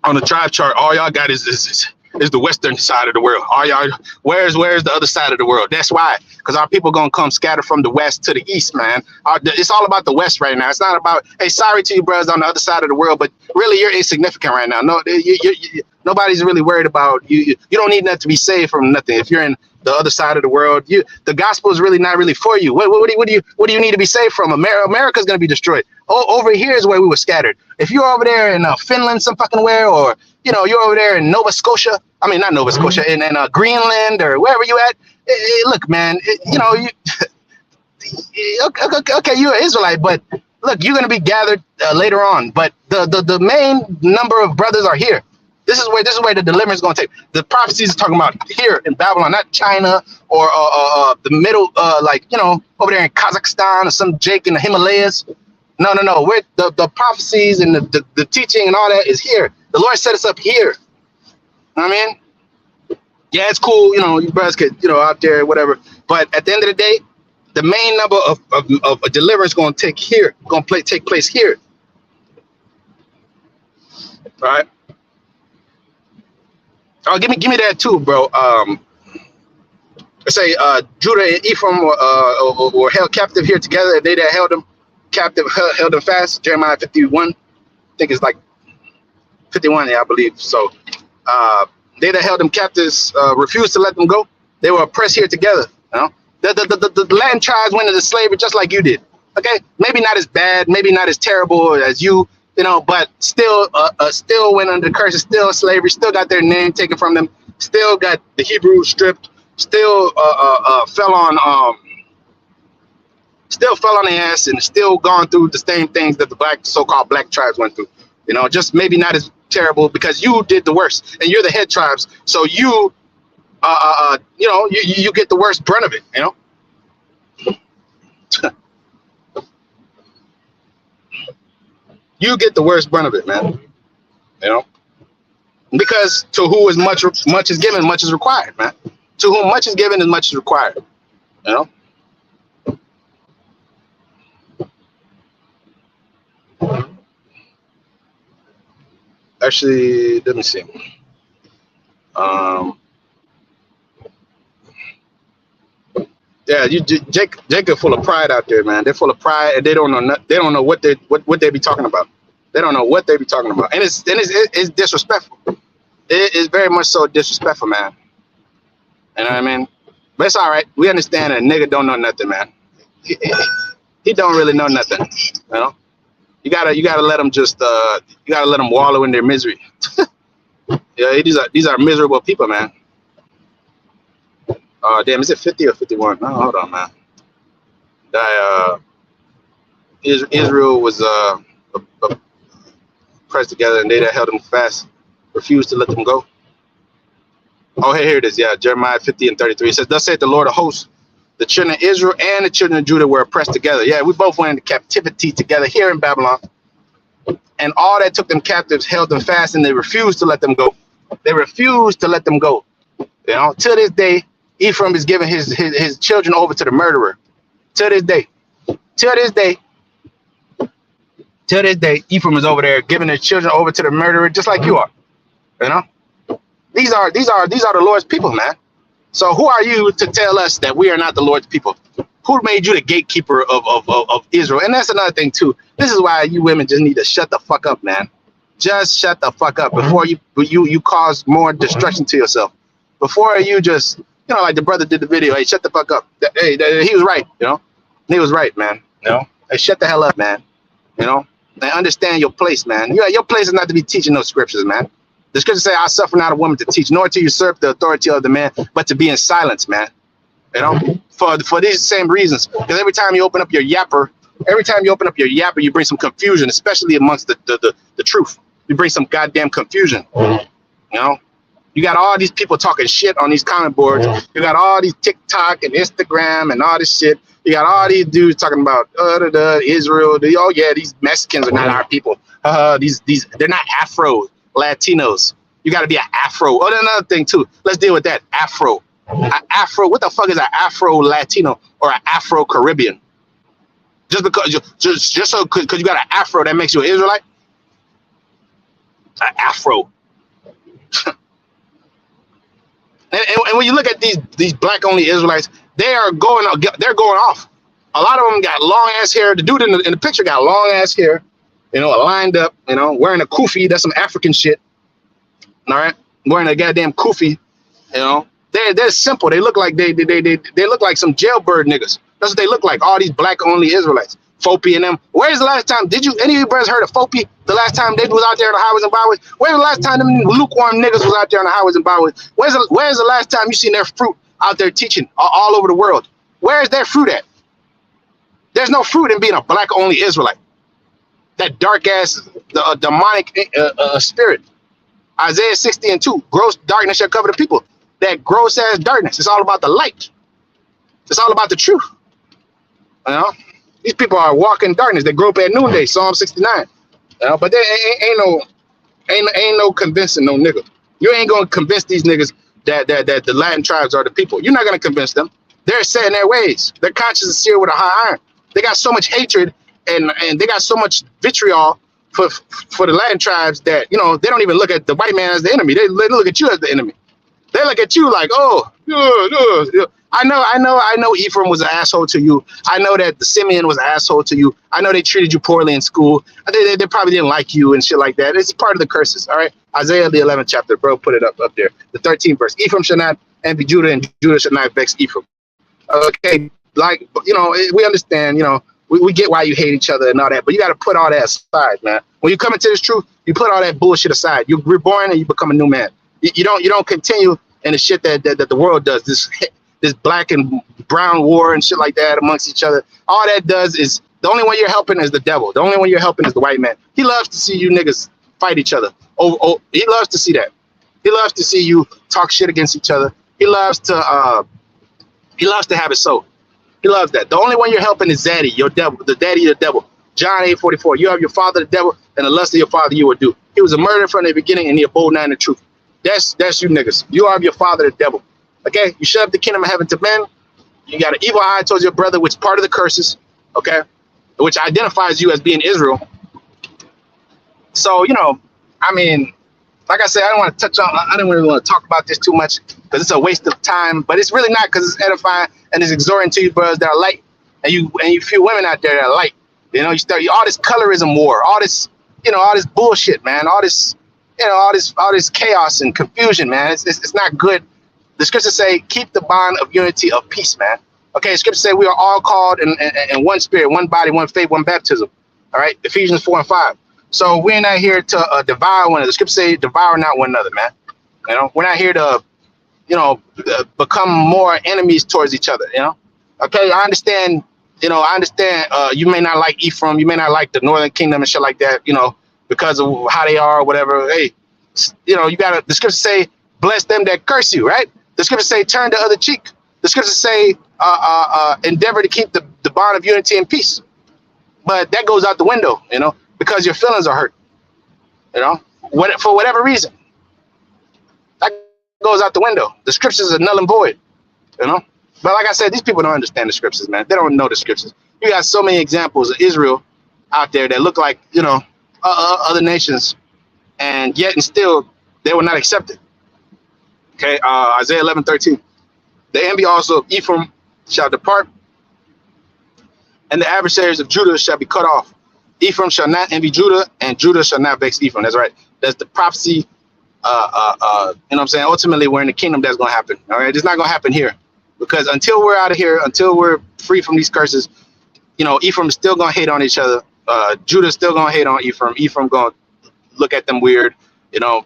Speaker 1: on the tribe chart? All y'all got is the western side of the world. All y'all, where's the other side of the world? That's why, because our people gonna come scatter from the west to the east, man. It's all about the west right now. It's not about, hey, sorry to you brothers on the other side of the world, but really you're insignificant right now. No, nobody's really worried about you. You don't need nothing to be saved from nothing. If you're in the other side of the world, the gospel is really not really for you. What do you need to be saved from? America's gonna be destroyed. Over here is where we were scattered. If you're over there in Finland, some fucking where, or you're over there in Nova Scotia. I mean, not Nova Scotia, in Greenland or wherever you at. Look, man, okay, you're an Israelite, but look, you're gonna be gathered later on. But the main number of brothers are here. This is where the deliverance is going to take. The prophecies is talking about here in Babylon, not China or the middle, over there in Kazakhstan or some Jake in the Himalayas. No. We're the prophecies and the teaching and all that is here. The Lord set us up here. I mean, yeah, it's cool. You brothers could, out there, whatever. But at the end of the day, the main number of deliverance going to take place here. All right. Oh, give me that too, bro. Let's say Judah and Ephraim were held captive here together. They that held them captive held them fast. Jeremiah 51, I think it's like 51, yeah, I believe. So they that held them captives refused to let them go. They were oppressed here together. The land tribes went into slavery just like you did. Okay, maybe not as bad, maybe not as terrible as you. But still went under curses, still slavery, still got their name taken from them, still got the Hebrew stripped, still fell on their ass, and still gone through the same things that the so-called black tribes went through. Just maybe not as terrible because you did the worst, and you're the head tribes, so you get the worst brunt of it. You get the worst brunt of it, man. Because to who is much is given, much is required, man. To whom much is given, as much is required. Actually, let me see. Um, yeah, Jacob full of pride out there, man. They're full of pride, and they don't know they don't know what they be talking about. They don't know what they be talking about, and it's disrespectful. It is very much so disrespectful, man. You know what I mean? But it's all right. We understand that nigga don't know nothing, man. He don't really know nothing. You know? You gotta let them just you gotta let them wallow in their misery. Yeah, these are miserable people, man. Damn, is it 50 or 51? Oh, hold on, man. Israel was pressed together, and they that held them fast refused to let them go. Oh, here it is. Yeah, Jeremiah 50 and 33. It says, "Thus saith the Lord of hosts, the children of Israel and the children of Judah were oppressed together." Yeah, we both went into captivity together here in Babylon. And all that took them captives held them fast, and they refused to let them go. They refused to let them go. You know, to this day, Ephraim is giving his children over to the murderer. To this day. To this day. To this day, Ephraim is over there giving their children over to the murderer, just like you are. You know? These are the Lord's people, man. So who are you to tell us that we are not the Lord's people? Who made you the gatekeeper of Israel? And that's another thing too. This is why you women just need to shut the fuck up, man. Just shut the fuck up before you cause more destruction to yourself. Before you just, you know, like the brother did the video. Hey, shut the fuck up. Hey, he was right. You know, he was right, man. You know, hey, shut the hell up, man. You know, and understand your place, man. Your place is not to be teaching those scriptures, man. The scriptures say, "I suffer not a woman to teach, nor to usurp the authority of the man, but to be in silence," man. You know, for these same reasons. Because every time you open up your yapper, you bring some confusion, especially amongst the truth. You bring some goddamn confusion. You know, you got all these people talking shit on these comment boards. You got all these TikTok and Instagram and all this shit. You got all these dudes talking about Israel. Oh yeah, these Mexicans are not our people. These they're not Afro Latinos. You got to be an Afro. Oh, another thing too. Let's deal with that. Afro. Afro. What the fuck is an Afro Latino or an Afro Caribbean? Just because just so because you got an Afro that makes you an Israelite? An Afro. and when you look at these black only Israelites, they're going off. A lot of them got long ass hair. The dude in the picture got long ass hair. You know, lined up, you know, wearing a kufi. That's some African shit. All right, wearing a goddamn kufi. You know, they're simple. They look like they look like some jailbird niggas. That's what they look like. All these black only Israelites, Fopi and them. Where's the last time? Did you any of you brothers heard of Fopi? The last time they was out there on the highways and byways. Where's the last time them lukewarm niggas was out there on the highways and byways? Where's the last time you seen their fruit out there teaching all over the world? Where's their fruit at? There's no fruit in being a black only Israelite. That dark ass demonic spirit. Isaiah 60 and 2. Gross darkness shall cover the people. That gross ass darkness. It's all about the light. It's all about the truth. You know, these people are walking darkness. They grow up at noonday. Psalm 69. You know, but there ain't no convincing no nigga. You ain't gonna convince these niggas that the Latin tribes are the people. You're not gonna convince them. They're set in their ways. Their conscience is seared with a hot iron. They got so much hatred and they got so much vitriol for the Latin tribes that, you know, they don't even look at the white man as the enemy. They look at you as the enemy. They look at you like, oh, I know Ephraim was an asshole to you. I know that the Simeon was an asshole to you. I know they treated you poorly in school. They probably didn't like you and shit like that. It's part of the curses, all right? Isaiah, the 11th chapter, bro, put it up there. The 13th verse. Ephraim shall not envy Judah, and Judah shall not vex Ephraim. Okay, like, you know, we understand, you know, we get why you hate each other and all that, but you got to put all that aside, man. When you come into this truth, you put all that bullshit aside. You're reborn and you become a new man. You don't continue in the shit that the world does. This black and brown war and shit like that amongst each other. All that does is, the only one you're helping is the devil. The only one you're helping is the white man. He loves to see you niggas fight each other. Oh, he loves to see that. He loves to see you talk shit against each other. He loves to have it so. He loves that. The only one you're helping is Zaddy, your devil, the daddy of the devil. John 8:44. You have your father the devil, and the lust of your father you will do. He was a murderer from the beginning, and he abode not in the truth. That's you niggas. You are your father the devil. Okay? You shut up the kingdom of heaven to men. You got an evil eye towards your brother, which is part of the curses, okay? Which identifies you as being Israel. So, you know, I mean, like I said, I don't want to touch on. I don't really want to talk about this too much because it's a waste of time. But it's really not, because it's edifying and it's exhorting to you brothers that are light, and you feel women out there that are light. You know, you start all this colorism war, all this, all this bullshit, man, all this, all this chaos and confusion, man. It's not good. The scriptures say, keep the bond of unity of peace, man. Okay, the scriptures say we are all called in one spirit, one body, one faith, one baptism. All right, Ephesians 4:5. So we're not here to devour one another. The scriptures say, devour not one another, man. We're not here to, become more enemies towards each other. Okay, I understand. You may not like Ephraim, you may not like the Northern Kingdom and shit like that. Because of how they are or whatever. Hey, you gotta. The scriptures say, bless them that curse you, right? The scriptures say, turn the other cheek. The scriptures say, endeavor to keep the bond of unity and peace. But that goes out the window, because your feelings are hurt, for whatever reason. That goes out the window. The scriptures are null and void, But like I said, these people don't understand the scriptures, man. They don't know the scriptures. You got so many examples of Israel out there that look like, other nations, and yet and still they were not accepted. Okay, Isaiah 11:13. The envy also of Ephraim shall depart, and the adversaries of Judah shall be cut off. Ephraim shall not envy Judah, and Judah shall not vex Ephraim. That's right. That's the prophecy. You know what I'm saying? Ultimately, we're in the kingdom. That's going to happen. All right, it's not going to happen here, because until we're out of here, until we're free from these curses, Ephraim is still going to hate on each other. Judah's still going to hate on Ephraim. Ephraim going to look at them weird.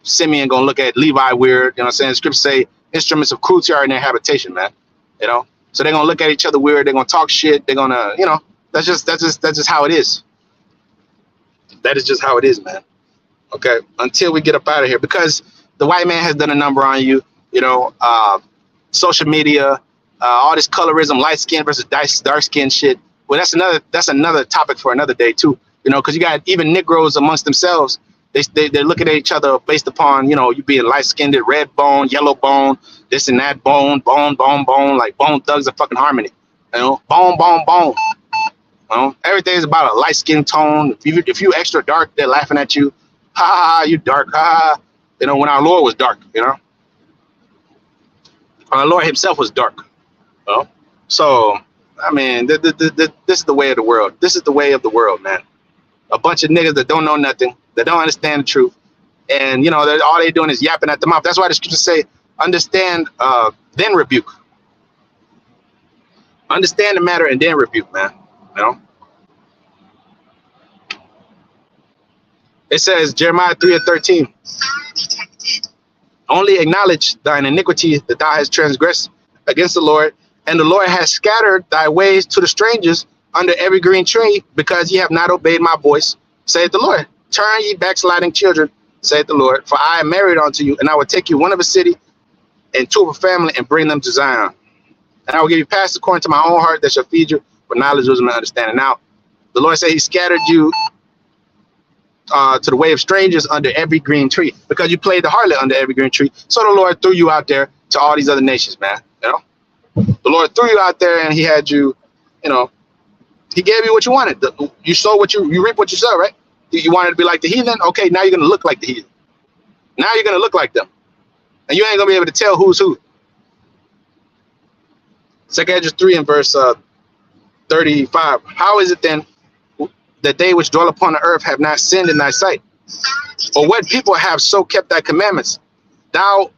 Speaker 1: Simeon going to look at Levi weird. You know what I'm saying? Scriptures say instruments of cruelty are in their habitation, man. So they're going to look at each other weird. They're going to talk shit. They're going to, that's just how it is. That is just how it is, man. Okay, until we get up out of here, because the white man has done a number on you. Social media, all this colorism, light skin versus dark skin shit. Well, that's another topic for another day too. Because you got even Negroes amongst themselves. They're looking at each other based upon you being light skinned, red bone, yellow bone, this and that bone, like Bone Thugs of fucking Harmony. Bone. Everything's about a light skin tone. If you extra dark, they're laughing at you. Ha ha, you dark. Ha. When our Lord was dark. Our Lord Himself was dark. So I mean, this is the way of the world. This is the way of the world, man. A bunch of niggas that don't know nothing, that don't understand the truth, and all they doing is yapping at the mouth. That's why the scriptures say, understand, then rebuke. Understand the matter and then rebuke, man. It says, Jeremiah 3:13. Only acknowledge thine iniquity that thou hast transgressed against the Lord, and the Lord has scattered thy ways to the strangers under every green tree, because ye have not obeyed my voice, saith the Lord. Turn ye backsliding children, saith the Lord, for I am married unto you, and I will take you one of a city and two of a family, and bring them to Zion. And I will give you pastors according to my own heart that shall feed you with knowledge, wisdom, and understanding. Now, the Lord said He scattered you to the way of strangers under every green tree, because you played the harlot under every green tree. So the Lord threw you out there to all these other nations, man. The Lord threw you out there, and He had you, He gave you what you wanted. You sow what you reap what you sow, right? You wanted to be like the heathen? Okay, now you're going to look like the heathen. Now you're going to look like them. And you ain't going to be able to tell who's who. 2 Esdras 3 and verse 35. How is it then that they which dwell upon the earth have not sinned in thy sight? Or what people have so kept thy commandments? Thou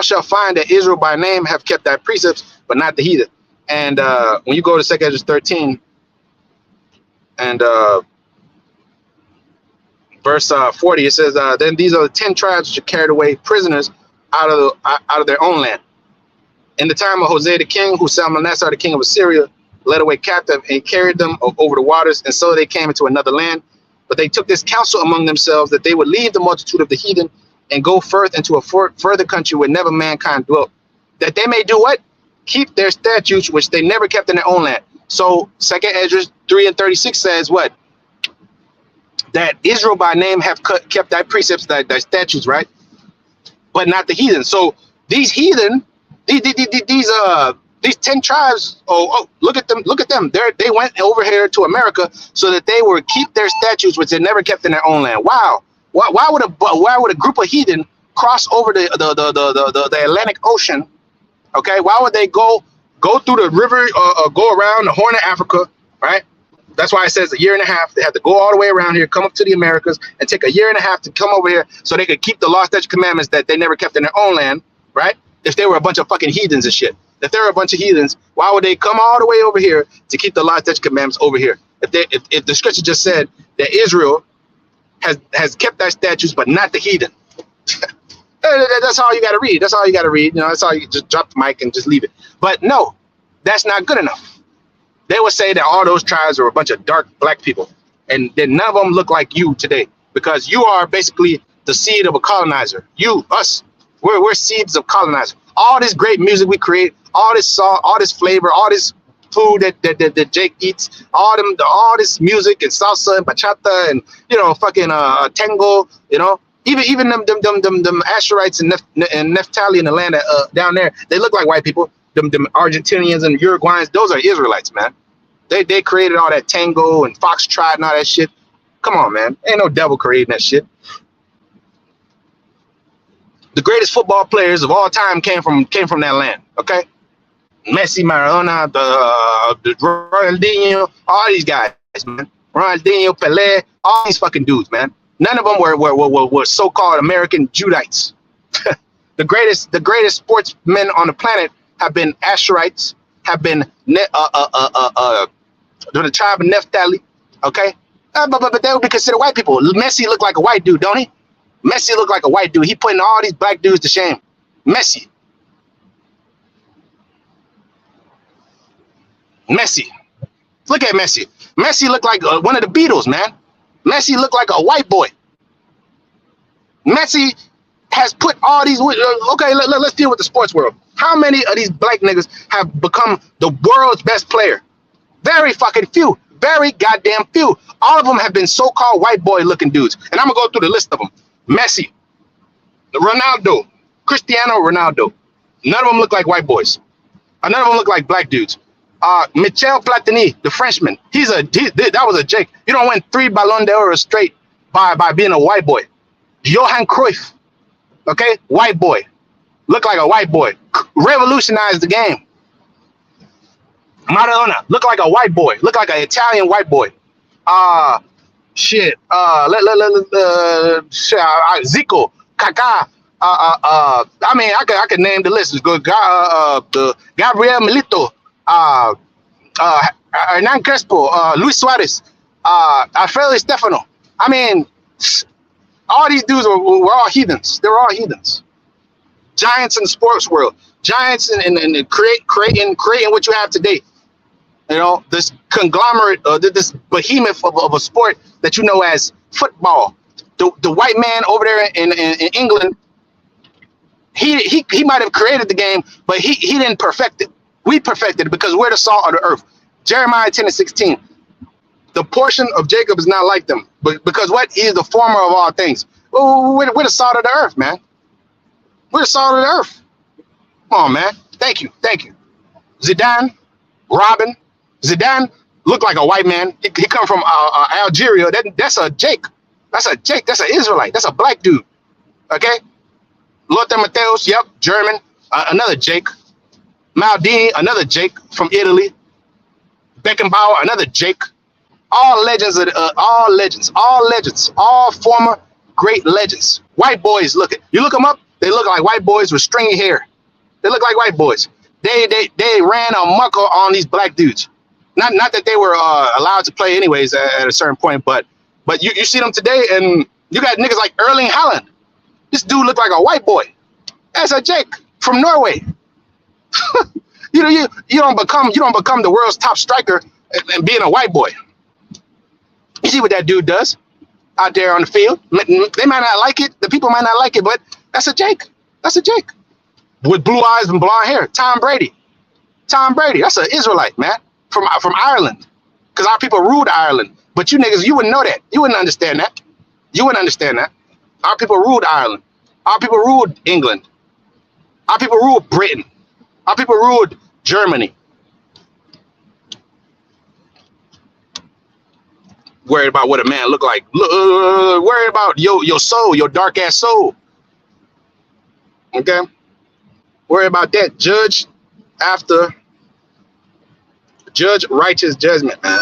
Speaker 1: shalt find that Israel by name have kept thy precepts, but not the heathen. And when you go to 2 Esdras 13 and verse 40, it says, then these are the 10 tribes which are carried away prisoners out of their own land. In the time of Hosea the king, who Salmanassar the king of Assyria led away captive, and carried them over the waters, and so they came into another land. But they took this counsel among themselves, that they would leave the multitude of the heathen and go forth into a further country where never mankind dwelt, that they may do what? Keep their statutes, which they never kept in their own land. So 2 Esdras 3 and 36 says what? That Israel by name have kept thy precepts, thy statutes, right? But not the heathen. So these heathen, these 10 tribes, look at them. They went over here to America so that they would keep their statutes, which they never kept in their own land. Wow. Why would a group of heathen cross over the Atlantic Ocean? Okay, why would they go through the river, go around the Horn of Africa, right? That's why it says a year and a half. They had to go all the way around here, come up to the Americas, and take a year and a half to come over here so they could keep the law, statutes, commandments that they never kept in their own land, right? If they were a bunch of fucking heathens and shit. If they were a bunch of heathens, why would they come all the way over here to keep the law, statutes, commandments over here? If the scripture just said that Israel has kept their statutes, but not the heathen. That's all you got to read. That's all you got to read. You know, that's all you just drop the mic and just leave it. But no, that's not good enough. They would say that all those tribes are a bunch of dark black people, and then none of them look like you today, because you are basically the seed of a colonizer. You, us, we're seeds of colonizer. All this great music we create, all this salt, all this flavor, all this food that Jake eats, all this music and salsa and bachata and fucking tango, even them Asherites and Naphtali in the land down there, they look like white people. Them Argentinians and Uruguayans, those are Israelites, man. They created all that tango and foxtrot and all that shit. Come on, man. Ain't no devil creating that shit. The greatest football players of all time came from that land, okay? Messi, Maradona, the Ronaldinho, all these guys, man. Ronaldinho, Pelé, all these fucking dudes, man. None of them were so-called American Judites. The greatest sportsmen on the planet have been Asherites, have been the tribe of Naphtali, okay? But they would be considered white people. Messi looked like a white dude, don't he? Messi looked like a white dude. He putting all these black dudes to shame. Messi. Look at Messi. Messi looked like one of the Beatles, man. Messi looked like a white boy. Messi has put all these... Okay, let's deal with the sports world. How many of these black niggas have become the world's best player? Very fucking few. Very goddamn few. All of them have been so-called white boy looking dudes. And I'm going to go through the list of them. Messi, Ronaldo, Cristiano Ronaldo. None of them look like white boys. None of them look like black dudes. Michel Platini, the Frenchman. That was a Jake. You don't win 3 Ballon d'Or straight by being a white boy. Johan Cruyff, okay, white boy. Look like a white boy. Revolutionized the game. Maradona, look like a white boy. Look like an Italian white boy. Zico, Kaká. I mean, I could name the list. Gabriel Milito, Hernan Crespo, Luis Suarez, Alfredo Stefano. I mean, all these dudes were all heathens. They were all heathens. Giants in the sports world. Giants in creating what you have today. This conglomerate, this behemoth of a sport that you know as football. The white man over there in England, he might have created the game, but he didn't perfect it. We perfected it because we're the salt of the earth. Jeremiah 10:16. The portion of Jacob is not like them, but because what? He is the former of all things. We're the salt of the earth, man. We're the salt of the earth. Come on, man. Thank you. Zidane, Robin. Zidane looked like a white man. He come from Algeria. That's a Jake. That's a Jake. That's an Israelite. That's a black dude. Okay. Lothar Matthäus, yep, German. Another Jake. Maldini, another Jake from Italy. Beckenbauer, another Jake. All legends, all former great legends. White boys, you look them up, they look like white boys with stringy hair. They look like white boys. They ran amok on these black dudes. Not that they were allowed to play anyways at a certain point, but you see them today, and you got niggas like Erling Haaland. This dude looked like a white boy. That's a Jake from Norway. You don't become the world's top striker and being a white boy. You see what that dude does out there on the field? They might not like it. The people might not like it, but that's a Jake. That's a Jake with blue eyes and blonde hair. Tom Brady. That's an Israelite, man, from Ireland. Because our people ruled Ireland, but you niggas, you wouldn't know that. You wouldn't understand that. Our people ruled Ireland. Our people ruled England. Our people ruled Britain. Our people ruled Germany. Worried about what a man look like. Worried about your soul, your dark ass soul. Okay? Worry about that. Judge righteous judgment, man.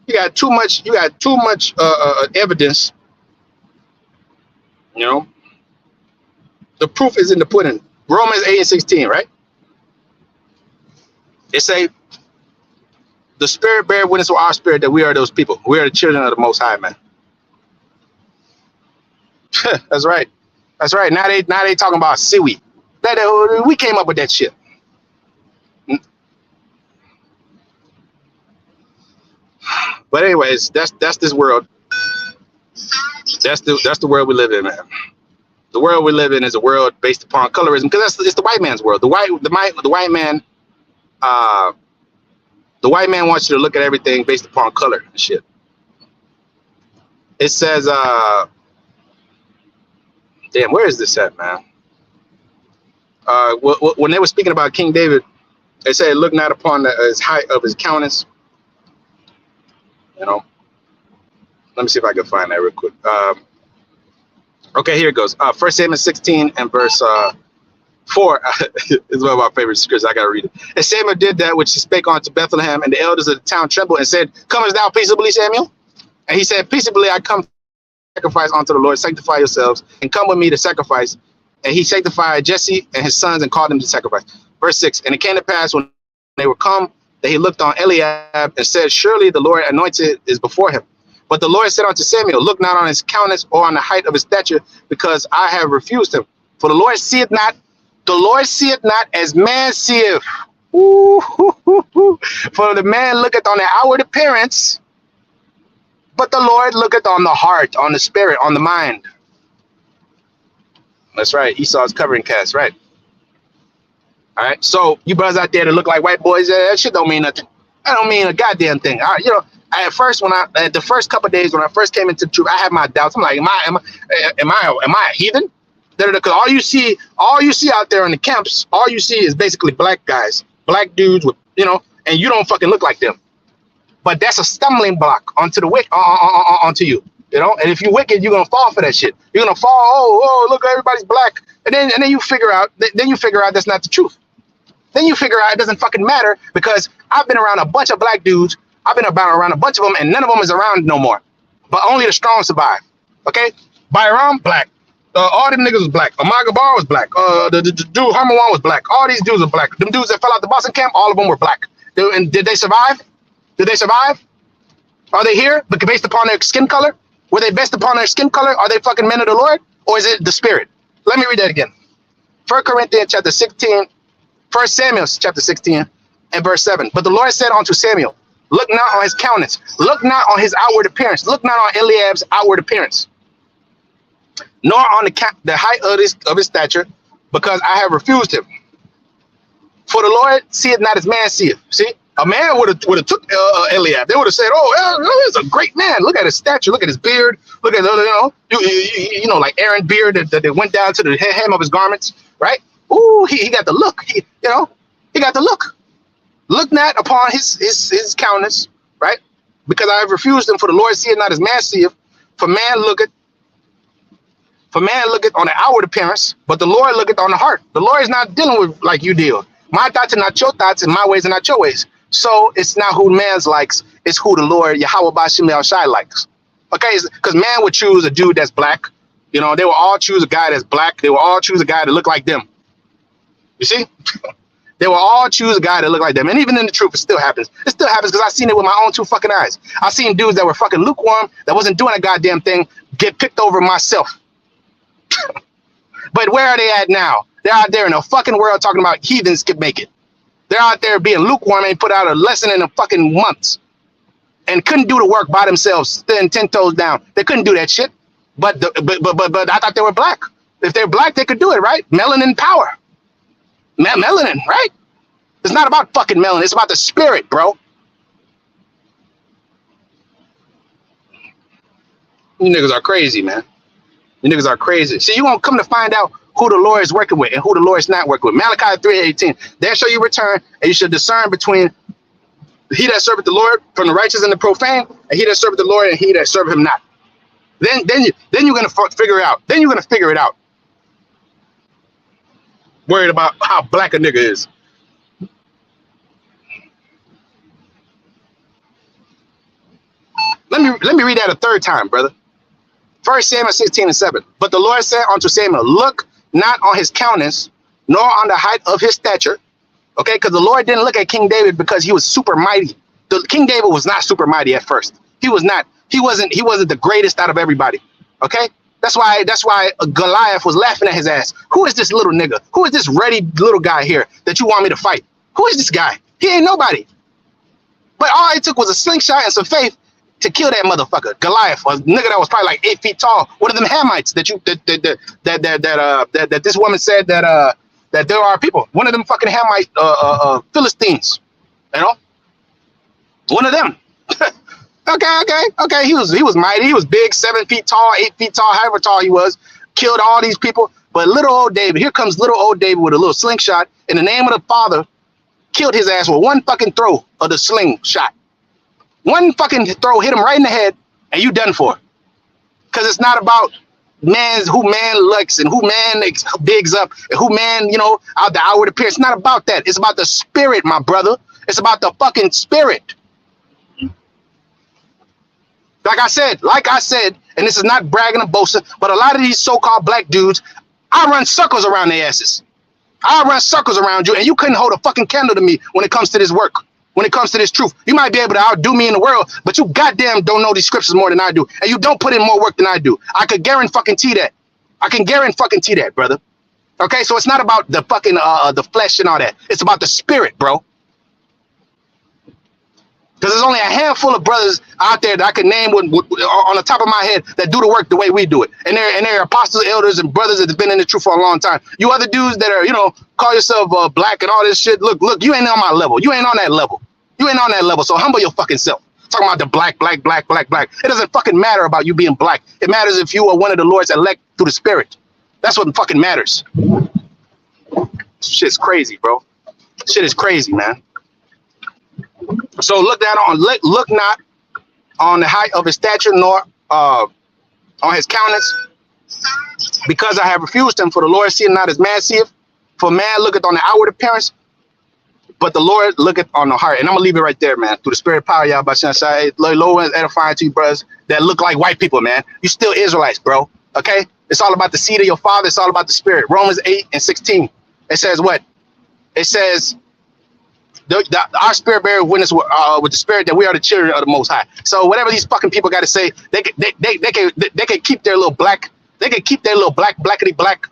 Speaker 1: You got too much evidence, you know. The proof is in the pudding. Romans 8:16, right? It say the spirit bear witness with our spirit that we are those people. We are the children of the Most High, man. That's right. That's right. Now they talking about seaweed. We came up with that shit. But anyways, that's this world. That's the world we live in, man. The world we live in is a world based upon colorism, because it's the white man's world. The white man wants you to look at everything based upon color and shit. It says, damn, where is this at, man? When they were speaking about King David, they said, look not upon his height of his countenance. You know, let me see if I can find that real quick. Okay, here it goes. 1 Samuel 16 and verse 4 is one of my favorite scriptures. I gotta read it. And Samuel did that which he spake unto Bethlehem, and the elders of the town trembled and said, comest thou peaceably, Samuel? And he said, peaceably I come to sacrifice unto the Lord. Sanctify yourselves and come with me to sacrifice. And he sanctified Jesse and his sons and called them to sacrifice. Verse 6, and it came to pass when they were come that he looked on Eliab and said, surely the Lord anointed is before him. But the Lord said unto Samuel, look not on his countenance or on the height of his stature, because I have refused him. For the Lord seeth not as man seeth. Ooh, hoo, hoo, hoo. For the man looketh on the outward appearance, but the Lord looketh on the heart, on the spirit, on the mind. That's right. Esau's covering cast, right? All right. So you brothers out there that look like white boys, that shit don't mean nothing. That don't mean a goddamn thing. All right, you know, at first, the first couple of days when I first came into the truth, I had my doubts. I'm like, am I a heathen? Because all you see out there in the camps, all you see is basically black guys, black dudes with, you know, and you don't fucking look like them. But that's a stumbling block onto onto you, you know. And if you're wicked, you're gonna fall for that shit. You're gonna fall. Oh, look, everybody's black, and then you figure out. Then you figure out that's not the truth. Then you figure out it doesn't fucking matter, because I've been around a bunch of black dudes. I've been around a bunch of them, and none of them is around no more. But only the strong survive. Okay? Byram, black. All them niggas was black. Ahmad Gabar was black. The dude Harmon was black. All these dudes are black. Them dudes that fell out the Boston camp, all of them were black. And did they survive? Did they survive? Are they here? But based upon their skin color? Were they based upon their skin color? Are they fucking men of the Lord? Or is it the spirit? Let me read that again. 1 Samuel chapter 16 and verse 7. But the Lord said unto Samuel, look not on his countenance, look not on his outward appearance, look not on Eliab's outward appearance, nor on the height of his stature, because I have refused him. For the Lord seeth not as man seeth. See, a man would have took Eliab. They would have said, oh, he's a great man. Look at his stature. Look at his beard. Look at, you know, like Aaron's beard that went down to the hem of his garments, right? Ooh, he got the look. He got the look. Look not upon his countenance, right? Because I have refused him. For the Lord seeth not as man seeth. For man looketh on the outward appearance, but the Lord looketh on the heart. The Lord is not dealing with like you deal. My thoughts are not your thoughts, and my ways are not your ways. So it's not who man's likes, it's who the Lord Yahweh Bashim El Shai likes. Okay, because man would choose a dude that's black. You know, they will all choose a guy that's black. They will all choose a guy that look like them. You see? They will all choose a guy that look like them. And even in the truth, it still happens. It still happens because I've seen it with my own two fucking eyes. I've seen dudes that were fucking lukewarm, that wasn't doing a goddamn thing, get picked over myself. But where are they at now? They're out there in the fucking world talking about heathens can make it. They're out there being lukewarm and put out a lesson in a fucking months and couldn't do the work by themselves, standing 10 toes down. They couldn't do that shit. But I thought they were black. If they're black, they could do it, right? Melanin power. Melanin, right? It's not about fucking melanin. It's about the spirit, bro. You niggas are crazy, man. You niggas are crazy. See, you won't come to find out who the Lord is working with and who the Lord is not working with. Malachi 3:18. There shall you return, and you shall discern between He that serveth the Lord from the righteous and the profane, and he that serveth the Lord and he that serveth him not. Then you're gonna figure it out. Then you're gonna figure it out. Worried about how black a nigga is. Let me read that a third time, brother. 1 Samuel 16:7. But the Lord said unto Samuel, look not on his countenance, nor on the height of his stature. Okay, because the Lord didn't look at King David because he was super mighty. King David was not super mighty at first. He was not. He wasn't the greatest out of everybody. Okay, that's why Goliath was laughing at his ass. Who is this little nigga? Who is this ready little guy here that you want me to fight? Who is this guy? He ain't nobody. But all it took was a slingshot and some faith to kill that motherfucker. Goliath, a nigga that was probably like 8 feet tall. One of them Hamites that this woman said that there are people. One of them fucking Hamite Philistines. You know, one of them. Okay. He was mighty. He was big, 7 feet tall, 8 feet tall, however tall he was. Killed all these people. But little old David, here comes little old David with a little slingshot in the name of the Father. Killed his ass with one fucking throw of the slingshot. One fucking throw hit him right in the head, and you done for. Because it's not about who man likes and who man digs up and who man, out the outward appearance. It's not about that. It's about the spirit, my brother. It's about the fucking spirit. Like I said, and this is not bragging or boasting, but a lot of these so-called black dudes, I run circles around their asses. I run circles around you, and you couldn't hold a fucking candle to me when it comes to this work. When it comes to this truth, you might be able to outdo me in the world, but you goddamn don't know these scriptures more than I do, and you don't put in more work than I do. I could guarantee that. I can guarantee that, brother. Okay, so it's not about the fucking the flesh and all that. It's about the spirit, bro. Because there's only a handful of brothers out there that I could name on the top of my head that do the work the way we do it, and they're apostles, elders, and brothers that have been in the truth for a long time. You other dudes that are, call yourself black and all this shit. Look, you ain't on my level. You ain't on that level. You ain't on that level. So humble your fucking self. Talking about the black. It doesn't fucking matter about you being black. It matters if you are one of the Lord's elect through the Spirit. That's what fucking matters. Shit's crazy, bro. Shit is crazy, man. So look not on the height of his stature, nor on his countenance, because I have refused him. For the Lord seeth not as man seeth. For man looketh on the outward appearance, but the Lord looketh on the heart. And I'm gonna leave it right there, man. Through the spirit of power, y'all, by Shanshai, low and edifying to you, brothers that look like white people, man. You still Israelites, bro. Okay, it's all about the seed of your father. It's all about the spirit. Romans 8:16. It says what? It says, our spirit bears witness with the spirit that we are the children of the Most High. So whatever these fucking people got to say, they can keep their little black, blackety black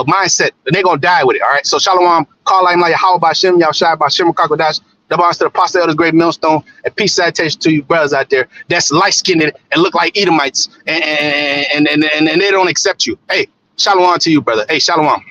Speaker 1: mindset, and they're gonna die with it. All right. So Shalom, call I'm like how about Shem, y'all shy about Shem Kakodash, the boss to the apostle elders, great millstone, and peace citation to you brothers out there that's light skinned and look like Edomites, and they don't accept you. Hey, Shalom to you, brother. Hey, Shalom.